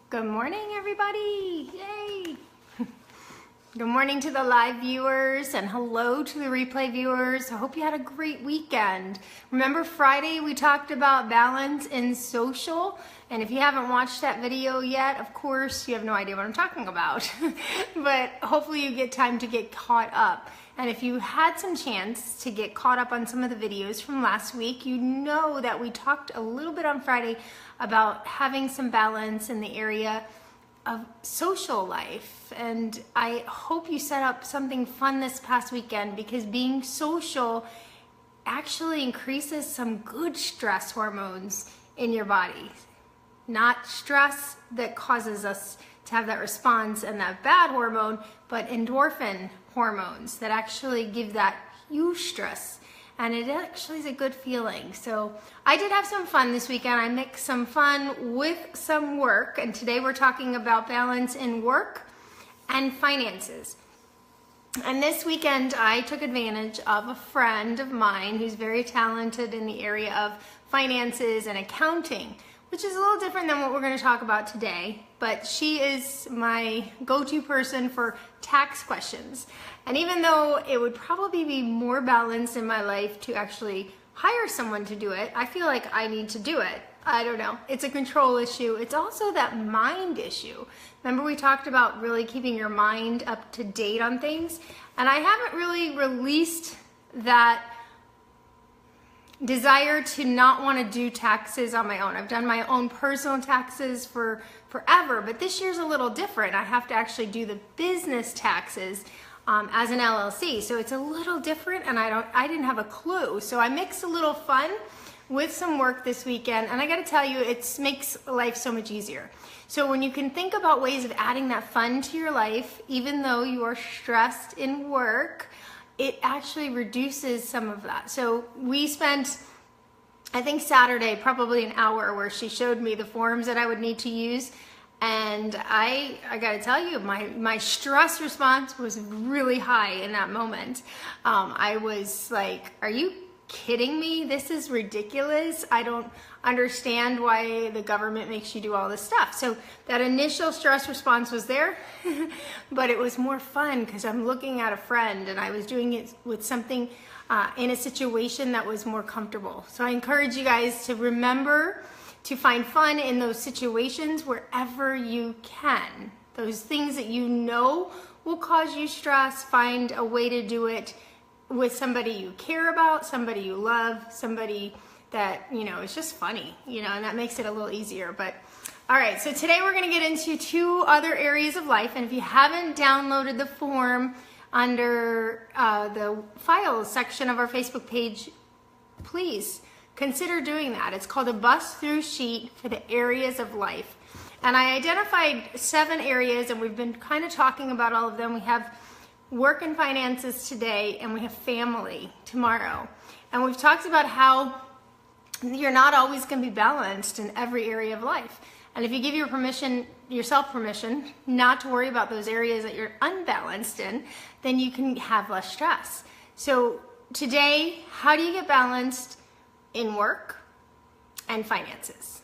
Good morning, everybody. Yay. Good morning to the live viewers and hello to the replay viewers. I hope you had a great weekend. Remember Friday we talked about balance in social, and if you haven't watched that video yet, of course you have no idea what I'm talking about. But hopefully you get time to get caught up. And if you had some chance to get caught up on some of the videos from last week, you know that we talked a little bit on Friday about having some balance in the area of social life. And I hope you set up something fun this past weekend, because being social actually increases some good stress hormones in your body. Not stress that causes us to have that response and that bad hormone, but endorphin hormones that actually give that eustress. And it actually is a good feeling. So I did have some fun this weekend. I mixed some fun with some work. And today we're talking about balance in work and finances. And this weekend I took advantage of a friend of mine who's very talented in the area of finances and accounting, which is a little different than what we're going to talk about today. But she is my go-to person for tax questions. And even though it would probably be more balanced in my life to actually hire someone to do it, I feel like I need to do it. I don't know. It's a control issue. It's also that mind issue. Remember we talked about really keeping your mind up to date on things? And I haven't really released that desire to not want to do taxes on my own. I've done my own personal taxes for forever, but this year's a little different. I have to actually do the business taxes as an LLC, so it's a little different, and I didn't have a clue. So I mixed a little fun with some work this weekend, and I got to tell you, it makes life so much easier. So when you can think about ways of adding that fun to your life, even though you are stressed in work, it actually reduces some of that. So we spent, I think Saturday, probably an hour where she showed me the forms that I would need to use. And I gotta tell you, my stress response was really high in that moment. I was like, are you kidding me? This is ridiculous. I don't understand why the government makes you do all this stuff. So that initial stress response was there, but it was more fun because I'm looking at a friend and I was doing it with something in a situation that was more comfortable. So I encourage you guys to remember to find fun in those situations wherever you can. Those things that you know will cause you stress, find a way to do it with somebody you care about, somebody you love, somebody that, you know, is just funny, you know, and that makes it a little easier. But all right, so today we're going to get into two other areas of life. And if you haven't downloaded the form under the files section of our Facebook page, please consider doing that. It's called a bust through sheet for the areas of life. And I identified 7 areas, and we've been kind of talking about all of them. We have work and finances today, and we have family tomorrow. And we've talked about how you're not always going to be balanced in every area of life. And if you give yourself permission not to worry about those areas that you're unbalanced in, then you can have less stress. So today, how do you get balanced in work and finances?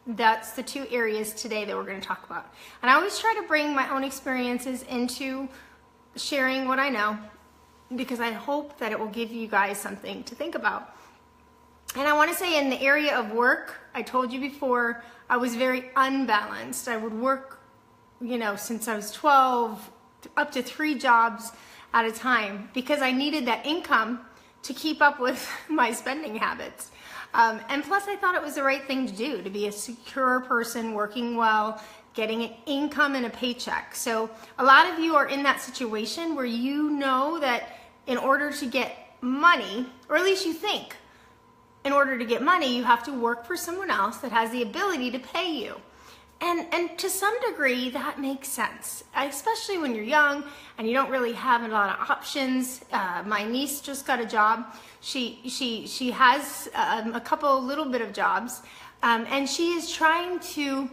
That's the 2 areas today that we're going to talk about. And I always try to bring my own experiences into sharing what I know, because I hope that it will give you guys something to think about. And I want to say in the area of work, I told you before, I was very unbalanced. I would work, you know, since I was 12, up to 3 jobs at a time, because I needed that income to keep up with my spending habits. And plus I thought it was the right thing to do, to be a secure person, working well, getting an income and a paycheck. So a lot of you are in that situation where you know that in order to get money, or at least you think, in order to get money, you have to work for someone else that has the ability to pay you. And to some degree, that makes sense, especially when you're young and you don't really have a lot of options. My niece just got a job. She has a couple little bit of jobs, and she is trying to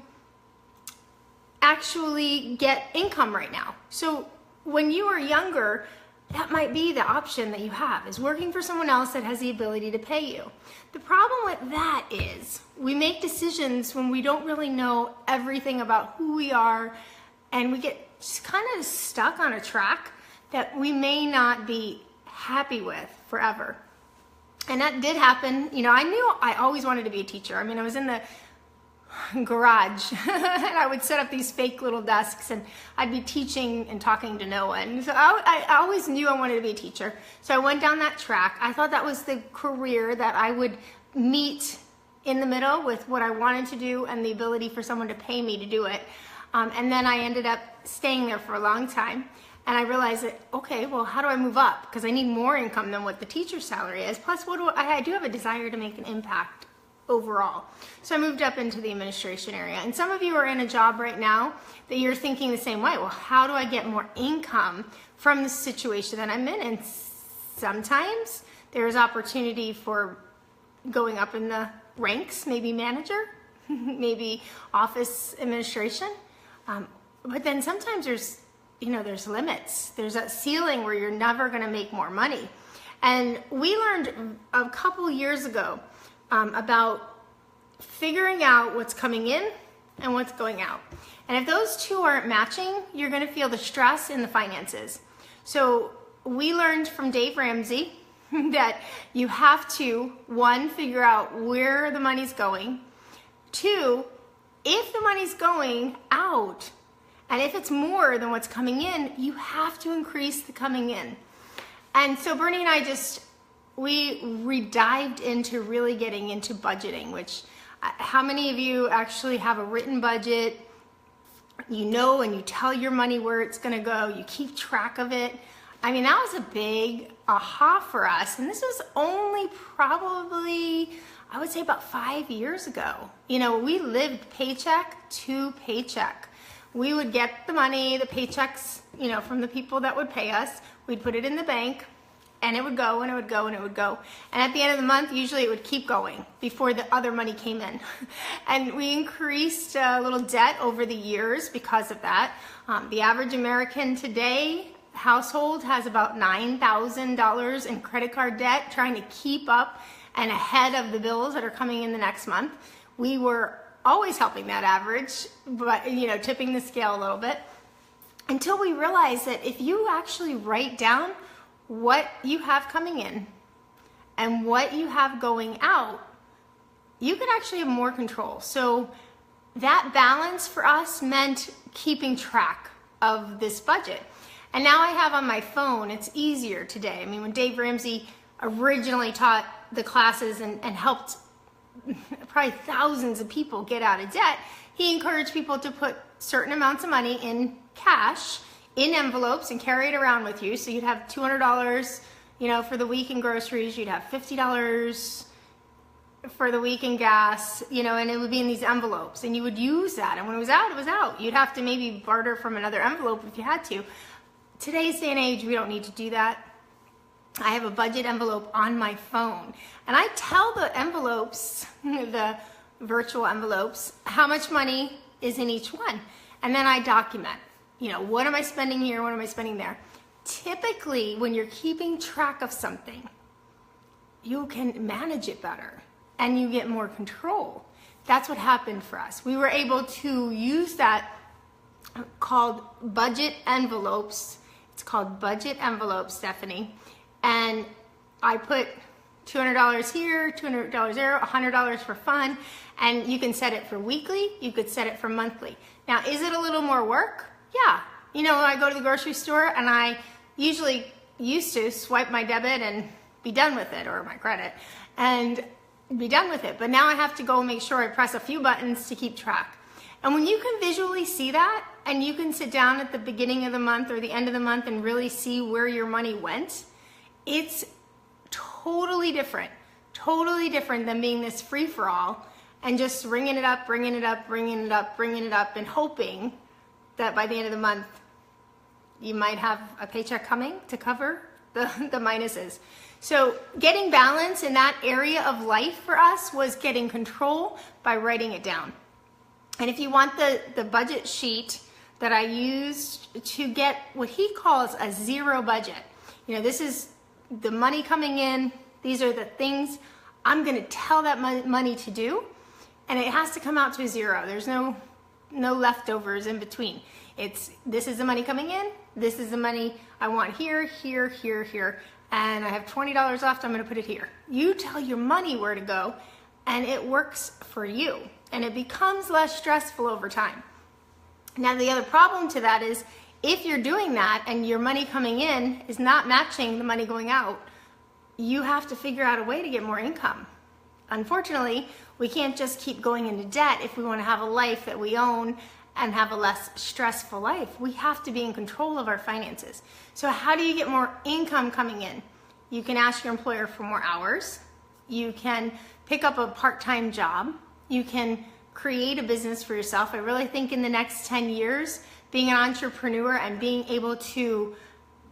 actually get income right now. So when you were younger, that might be the option that you have, is working for someone else that has the ability to pay you. The problem with that is we make decisions when we don't really know everything about who we are, and we get just kind of stuck on a track that we may not be happy with forever. And that did happen. You know, I knew I always wanted to be a teacher. I mean, I was in the garage and I would set up these fake little desks and I'd be teaching and talking to no one. So I always knew I wanted to be a teacher. So I went down that track. I thought that was the career that I would meet in the middle with what I wanted to do and the ability for someone to pay me to do it. And then I ended up staying there for a long time. And I realized that, okay, well, how do I move up? Because I need more income than what the teacher's salary is. Plus, I do have a desire to make an impact overall. So I moved up into the administration area. And some of you are in a job right now that you're thinking the same way. Well, how do I get more income from the situation that I'm in? And sometimes there's opportunity for going up in the ranks, maybe manager, maybe office administration. But then sometimes there's limits. There's a ceiling where you're never going to make more money. And we learned a couple years ago about figuring out what's coming in and what's going out. And if those two aren't matching, you're going to feel the stress in the finances. So we learned from Dave Ramsey that you have to, one, figure out where the money's going. Two, if the money's going out, and if it's more than what's coming in, you have to increase the coming in. And so Bernie and I we dived into really getting into budgeting, which how many of you actually have a written budget? You know, and you tell your money where it's going to go. You keep track of it. I mean, that was a big aha for us. And this was only probably, I would say, about 5 years ago. You know, we lived paycheck to paycheck. We would get the money, the paychecks, you know, from the people that would pay us. We'd put it in the bank, and it would go, and it would go, and it would go. And at the end of the month, usually it would keep going before the other money came in. And we increased a little debt over the years because of that. The average American today household has about $9,000 in credit card debt, trying to keep up and ahead of the bills that are coming in the next month. We were always helping that average, but, you know, tipping the scale a little bit, until we realized that if you actually write down what you have coming in and what you have going out, you could actually have more control. So that balance for us meant keeping track of this budget. And now I have on my phone, it's easier today. I mean, when Dave Ramsey originally taught the classes and helped probably thousands of people get out of debt, he encouraged people to put certain amounts of money in cash, in envelopes, and carry it around with you. So you'd have $200, you know, for the week in groceries. You'd have $50 for the week in gas, you know, and it would be in these envelopes. And you would use that. And when it was out, it was out. You'd have to maybe barter from another envelope if you had to. Today's day and age, we don't need to do that. I have a budget envelope on my phone. And I tell the envelopes, the virtual envelopes, how much money is in each one. And then I document, you know, what am I spending here? What am I spending there? Typically, when you're keeping track of something, you can manage it better and you get more control. That's what happened for us. We were able to use that called budget envelopes. It's called budget envelopes, Stephanie. And I put $200 here, $200 there, $100 for fun. And you can set it for weekly. You could set it for monthly. Now, is it a little more work? Yeah. You know, I go to the grocery store and I usually used to swipe my debit and be done with it, or my credit, and be done with it. But now I have to go make sure I press a few buttons to keep track. And when you can visually see that, and you can sit down at the beginning of the month or the end of the month and really see where your money went, it's totally different than being this free-for-all and just ringing it up, bringing it up, bringing it up, bringing it up, and hoping that by the end of the month, you might have a paycheck coming to cover the minuses. So getting balance in that area of life for us was getting control by writing it down. And if you want the budget sheet that I used to get what he calls a zero budget, You know, this is the money coming in. These are the things I'm going to tell that money to do, and it has to come out to a zero. There's no leftovers in between. This is the money coming in. This is the money I want here, here, here, here, and I have $20 left. I'm going to put it here. You tell your money where to go, and it works for you, and it becomes less stressful over time. Now, the other problem to that is if you're doing that and your money coming in is not matching the money going out, you have to figure out a way to get more income. Unfortunately, we can't just keep going into debt if we want to have a life that we own and have a less stressful life. We have to be in control of our finances. So how do you get more income coming in? You can ask your employer for more hours. You can pick up a part-time job. You can create a business for yourself. I really think in the next 10 years, being an entrepreneur and being able to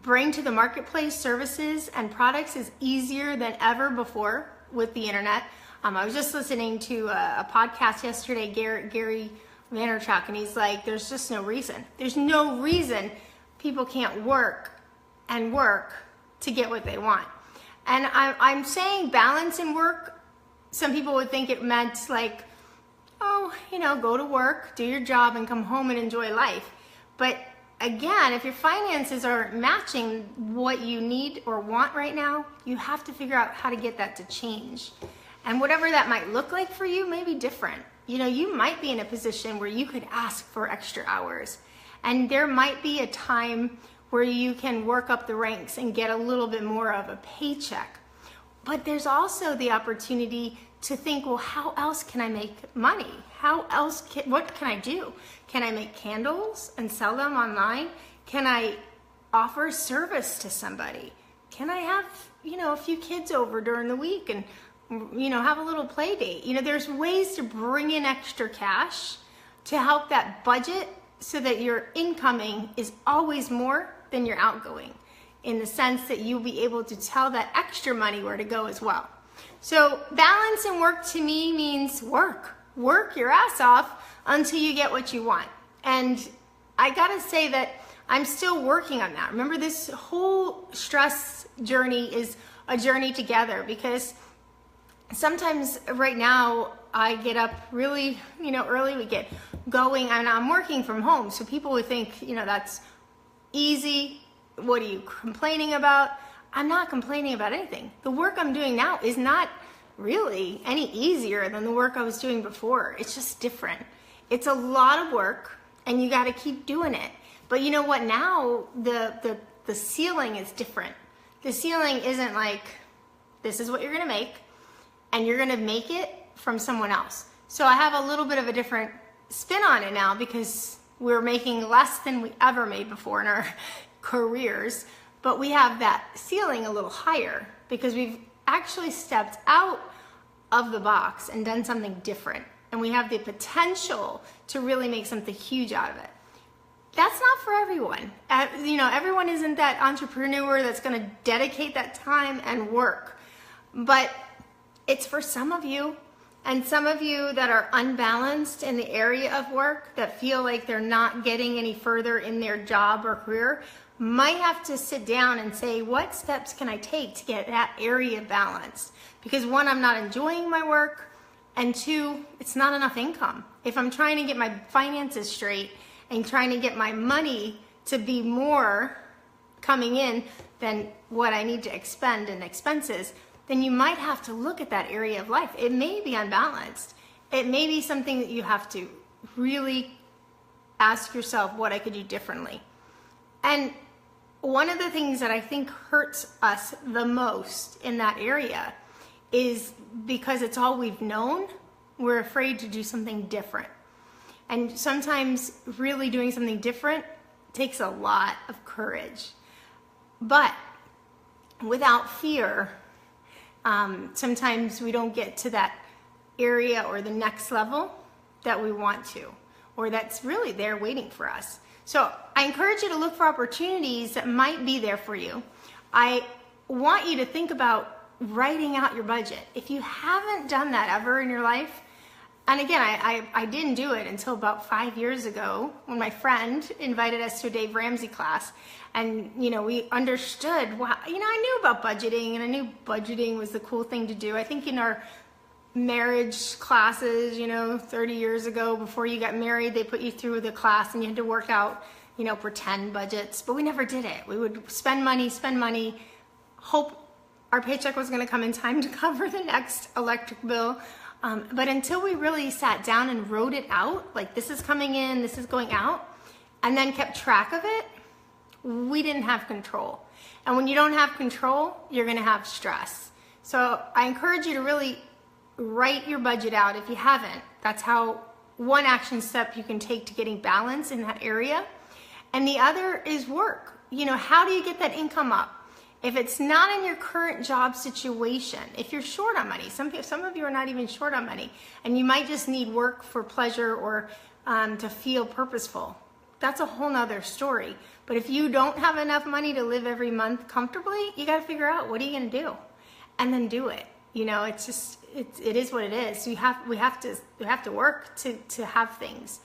bring to the marketplace services and products is easier than ever before with the internet. I was just listening to a podcast yesterday, Gary Vaynerchuk, and he's like, there's just no reason. There's no reason people can't work and work to get what they want. And I'm saying balance in work. Some people would think it meant like, oh, you know, go to work, do your job, and come home and enjoy life. But again, if your finances aren't matching what you need or want right now, you have to figure out how to get that to change. And whatever that might look like for you may be different. You know, you might be in a position where you could ask for extra hours. And there might be a time where you can work up the ranks and get a little bit more of a paycheck. But there's also the opportunity to think, well, how else can I make money? What can I do? Can I make candles and sell them online? Can I offer service to somebody? Can I have, you know, a few kids over during the week and, you know, have a little play date? You know, there's ways to bring in extra cash to help that budget so that your incoming is always more than your outgoing, in the sense that you'll be able to tell that extra money where to go as well. So balance in work to me means work your ass off until you get what you want. And I gotta say that I'm still working on that. Remember, this whole stress journey is a journey together, because sometimes right now I get up really, you know, early, we get going, and I'm working from home. So people would think, you know, that's easy. What are you complaining about? I'm not complaining about anything. The work I'm doing now is not really any easier than the work I was doing before. It's just different. It's a lot of work, and you got to keep doing it. But you know what? Now the ceiling is different. The ceiling isn't like, this is what you're going to make, and you're going to make it from someone else. So I have a little bit of a different spin on it now, because we're making less than we ever made before in our careers, but we have that ceiling a little higher because we've actually stepped out of the box and done something different, and we have the potential to really make something huge out of it. That's not for everyone. You know, everyone isn't that entrepreneur that's going to dedicate that time and work, but it's for some of you. And some of you that are unbalanced in the area of work, that feel like they're not getting any further in their job or career, might have to sit down and say, what steps can I take to get that area balanced? Because one, I'm not enjoying my work, and two, it's not enough income. If I'm trying to get my finances straight and trying to get my money to be more coming in than what I need to expend in expenses, then you might have to look at that area of life. It may be unbalanced. It may be something that you have to really ask yourself, what I could do differently. And one of the things that I think hurts us the most in that area is because it's all we've known, we're afraid to do something different. And sometimes really doing something different takes a lot of courage. But without fear, sometimes we don't get to that area or the next level that we want to, or that's really there waiting for us. So I encourage you to look for opportunities that might be there for you. I want you to think about writing out your budget. If you haven't done that ever in your life, And again, I didn't do it until about 5 years ago when my friend invited us to a Dave Ramsey class. And, we understood, wow, I knew about budgeting, and I knew budgeting was the cool thing to do. I think in our marriage classes, 30 years ago, before you got married, they put you through the class and you had to work out, pretend budgets, but we never did it. We would spend money, hope our paycheck was going to come in time to cover the next electric bill. But until we really sat down and wrote it out, like this is coming in, this is going out, and then kept track of it, we didn't have control. And when you don't have control, you're going to have stress. So I encourage you to really write your budget out if you haven't. That's how one action step you can take to getting balance in that area. And the other is work. How do you get that income up? If it's not in your current job situation, if you're short on money, some of you are not even short on money, and you might just need work for pleasure or to feel purposeful. That's a whole nother story. But if you don't have enough money to live every month comfortably, you got to figure out what are you going to do, and then do it. It's just it is what it is. We have to work to have things.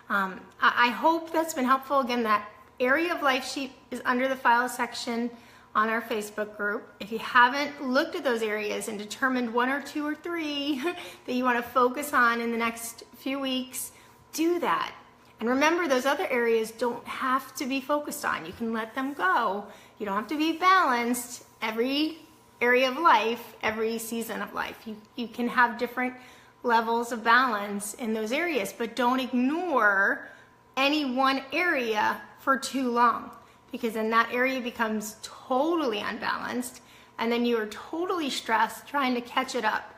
I hope that's been helpful. Again, that area of life sheet is under the file section on our Facebook group. If you haven't looked at those areas and determined 1 or 2 or 3 that you want to focus on in the next few weeks, do that. And remember, those other areas don't have to be focused on. You can let them go. You don't have to be balanced every area of life, every season of life. You can have different levels of balance in those areas, but don't ignore any one area for too long, because then that area becomes totally unbalanced, and then you are totally stressed trying to catch it up.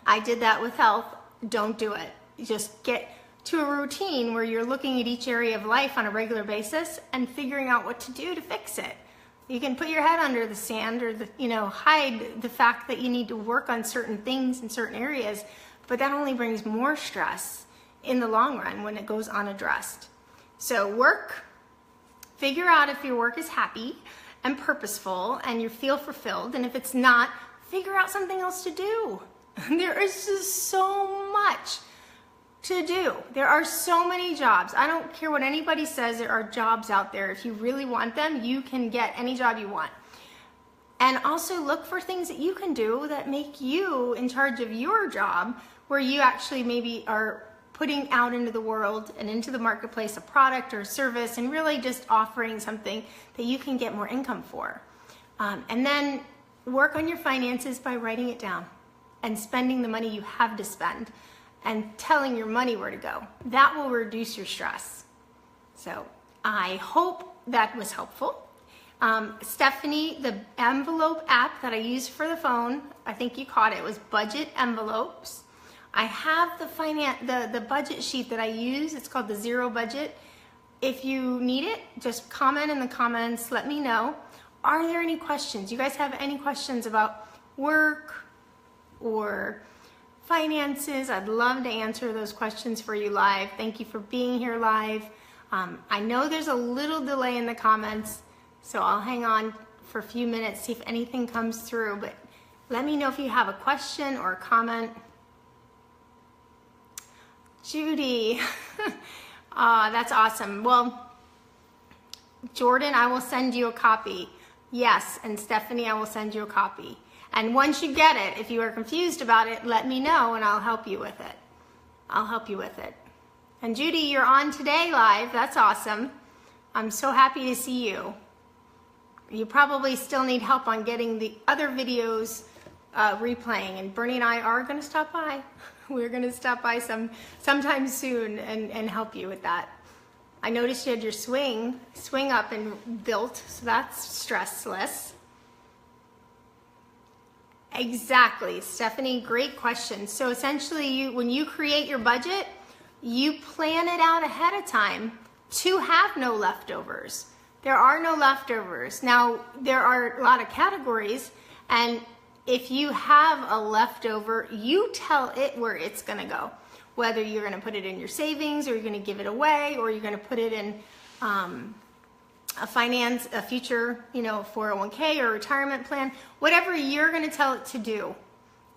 I did that with health. Don't do it. Just get to a routine where you're looking at each area of life on a regular basis and figuring out what to do to fix it. You can put your head under the sand or hide the fact that you need to work on certain things in certain areas, but that only brings more stress in the long run when it goes unaddressed. So work, figure out if your work is happy and purposeful and you feel fulfilled, and if it's not, figure out something else to do. There is just so much to do. There are so many jobs. I don't care what anybody says, there are jobs out there. If you really want them, you can get any job you want. And also look for things that you can do that make you in charge of your job, where you actually maybe are putting out into the world and into the marketplace a product or a service, and really just offering something that you can get more income for. And then work on your finances by writing it down and spending the money you have to spend and telling your money where to go. That will reduce your stress. So I hope that was helpful. Stephanie, the envelope app that I use for the phone, I think you caught it, was Budget Envelopes. I have the budget sheet that I use. It's called the Zero Budget. If you need it, just comment in the comments, let me know. Are there any questions? You guys have any questions about work or finances? I'd love to answer those questions for you live. Thank you for being here live. I know there's a little delay in the comments, so I'll hang on for a few minutes, see if anything comes through, but let me know if you have a question or a comment. Judy, that's awesome. Well, Jordan, I will send you a copy. Yes, and Stephanie, I will send you a copy. And once you get it, if you are confused about it, let me know and I'll help you with it. I'll help you with it. And Judy, you're on today live. That's awesome. I'm so happy to see you. You probably still need help on getting the other videos replaying, and Bernie and I are going to stop by. We're going to stop by sometime soon and help you with that. I noticed you had your swing up and built, so that's stressless. Exactly, Stephanie, great question. So essentially, when you create your budget, you plan it out ahead of time to have no leftovers. There are no leftovers. Now, there are a lot of categories, and if you have a leftover, you tell it where it's gonna go. Whether you're gonna put it in your savings, or you're gonna give it away, or you're gonna put it in a future, 401k or retirement plan, whatever you're gonna tell it to do,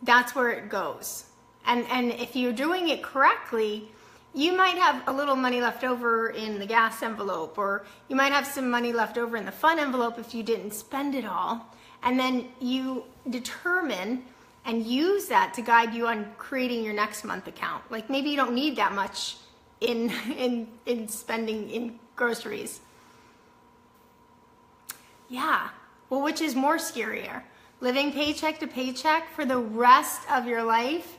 that's where it goes. And if you're doing it correctly, you might have a little money left over in the gas envelope, or you might have some money left over in the fun envelope if you didn't spend it all. And then you determine and use that to guide you on creating your next month account. Like maybe you don't need that much in spending in groceries. Yeah, well, which is more scarier? Living paycheck to paycheck for the rest of your life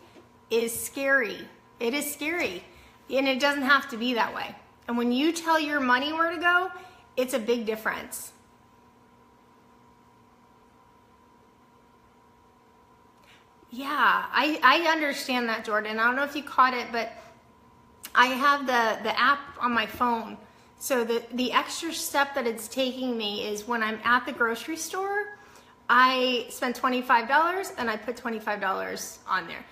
is scary. It is scary, and it doesn't have to be that way. And when you tell your money where to go, it's a big difference. Yeah, I understand that, Jordan. I don't know if you caught it, but I have the app on my phone. So the extra step that it's taking me is when I'm at the grocery store, I spend $25 and I put $25 on there.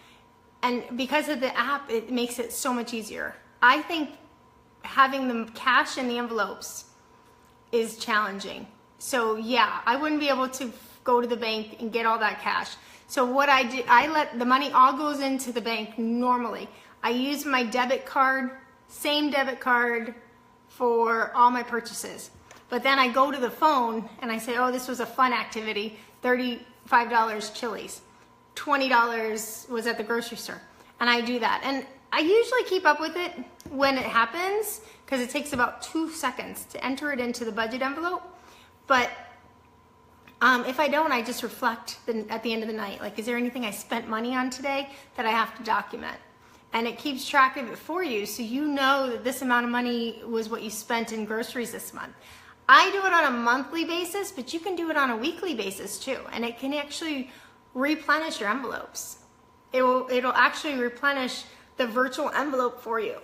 And because of the app, it makes it so much easier. I think having the cash in the envelopes is challenging. So yeah, I wouldn't be able to go to the bank and get all that cash. So what I do, I let the money all goes into the bank normally. I use my debit card, same debit card for all my purchases. But then I go to the phone and I say, oh, this was a fun activity, $35 Chili's, $20 was at the grocery store. And I do that. And I usually keep up with it when it happens because it takes about 2 seconds to enter it into the budget envelope. But if I don't, I just reflect at the end of the night, like, is there anything I spent money on today that I have to document? And it keeps track of it for you, so you know that this amount of money was what you spent in groceries this month. I do it on a monthly basis, but you can do it on a weekly basis too, and it can actually replenish your envelopes. It'll actually replenish the virtual envelope for you.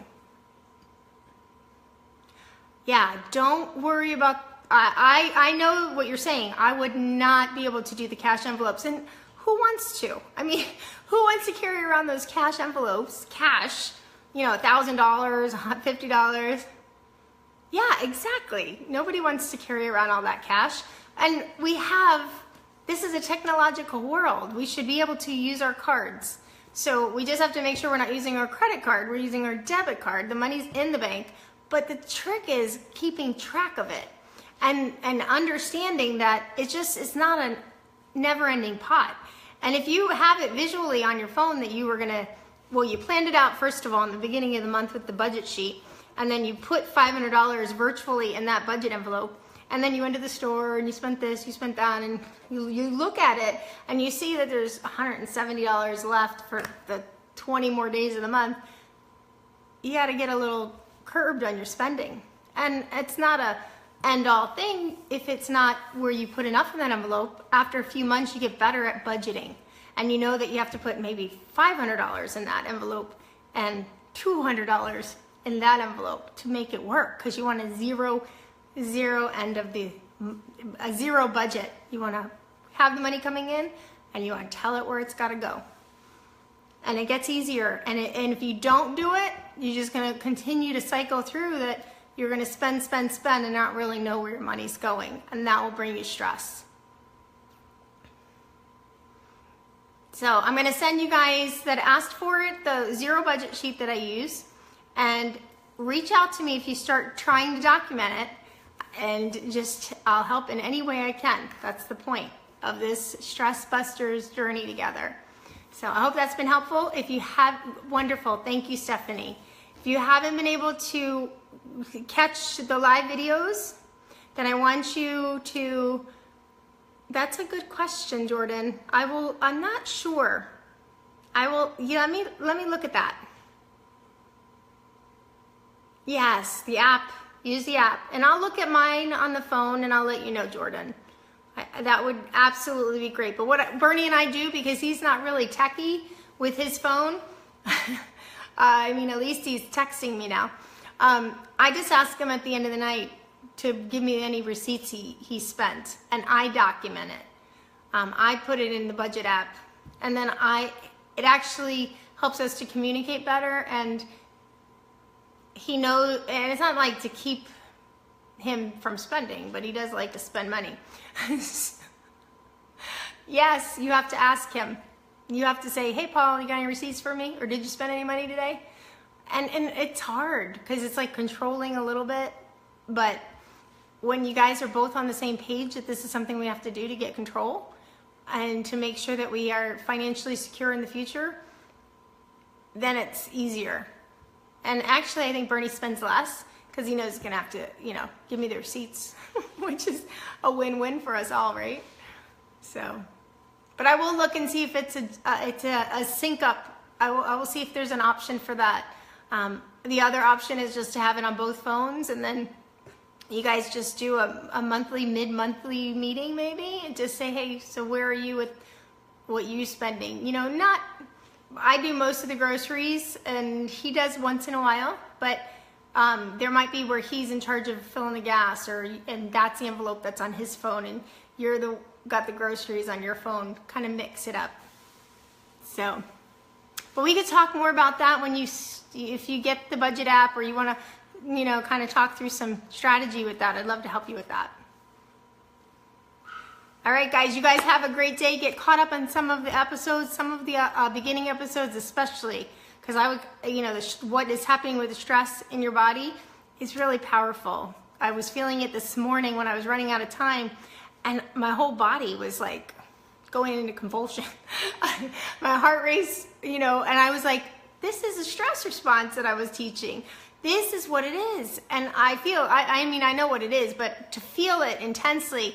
Yeah, don't worry about, I know what you're saying. I would not be able to do the cash envelopes, and who wants to? I mean, who wants to carry around those cash envelopes, cash, you know, $1,000, $50? Yeah, exactly. Nobody wants to carry around all that cash. And this is a technological world. We should be able to use our cards. So we just have to make sure we're not using our credit card. We're using our debit card. The money's in the bank. But the trick is keeping track of it and understanding that it's not a never-ending pot. And if you have it visually on your phone that you planned it out first of all in the beginning of the month with the budget sheet, and then you put $500 virtually in that budget envelope, and then you went to the store and you spent this, you spent that, and you look at it and you see that there's $170 left for the 20 more days of the month, you got to get a little curbed on your spending. And it's not a end-all thing if it's not where you put enough in that envelope. After a few months, you get better at budgeting, and you know that you have to put maybe $500 in that envelope and $200 in that envelope to make it work, because you want a zero budget. You want to have the money coming in, and you want to tell it where it's got to go. And it gets easier. And if you don't do it, you're just going to continue to cycle through that. You're going to spend, and not really know where your money's going. And that will bring you stress. So I'm going to send you guys that asked for it the zero budget sheet that I use. And reach out to me if you start trying to document it. And I'll help in any way I can. That's the point of this Stress Busters journey together. So I hope that's been helpful. If you have, wonderful. Thank you, Stephanie. If you haven't been able to catch the live videos, then I want you to, that's a good question, Jordan. I'm not sure. Let me look at that. Yes, the app, use the app. And I'll look at mine on the phone and I'll let you know, Jordan. That would absolutely be great. But what Bernie and I do, because he's not really techie with his phone, I mean, at least he's texting me now. I just ask him at the end of the night to give me any receipts he spent, and I document it. I put it in the budget app, and then it actually helps us to communicate better, and he knows, and it's not like to keep him from spending, but he does like to spend money. Yes, you have to ask him. You have to say, hey, Paul, you got any receipts for me? Or did you spend any money today? And it's hard because it's like controlling a little bit. But when you guys are both on the same page that this is something we have to do to get control and to make sure that we are financially secure in the future, then it's easier. And actually, I think Bernie spends less because he knows he's going to have to, give me the receipts, which is a win-win for us all, right? So, but I will look and see if it's a sync up. I will see if there's an option for that. The other option is just to have it on both phones, and then you guys just do a monthly, mid-monthly meeting maybe, and just say, hey, so where are you with what you're spending? I do most of the groceries, and he does once in a while, but there might be where he's in charge of filling the gas, and that's the envelope that's on his phone, and you're got the groceries on your phone. Kind of mix it up. So, but we could talk more about that if you get the budget app, or you want to, kind of talk through some strategy with that. I'd love to help you with that. All right, guys, you guys have a great day. Get caught up on some of the episodes, some of the beginning episodes, especially because what is happening with the stress in your body is really powerful. I was feeling it this morning when I was running out of time, and my whole body was like going into convulsion. My heart race, and I was like, this is a stress response that I was teaching. This is what it is. And I know what it is, but to feel it intensely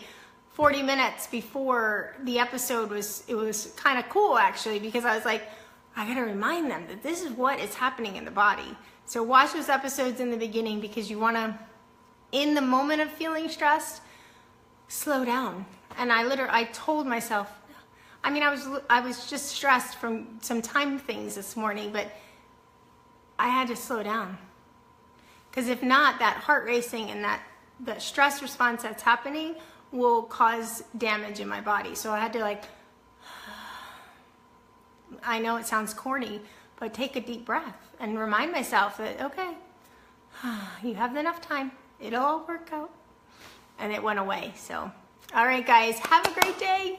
40 minutes before the episode it was kind of cool actually, because I was like, I gotta remind them that this is what is happening in the body. So watch those episodes in the beginning, because you wanna, in the moment of feeling stressed, slow down. And I told myself, I was just stressed from some time things this morning, but I had to slow down. Because if not, that heart racing and the stress response that's happening will cause damage in my body. So I had to I know it sounds corny, but take a deep breath and remind myself that, okay, you have enough time. It'll all work out. And it went away. So, all right, guys, have a great day.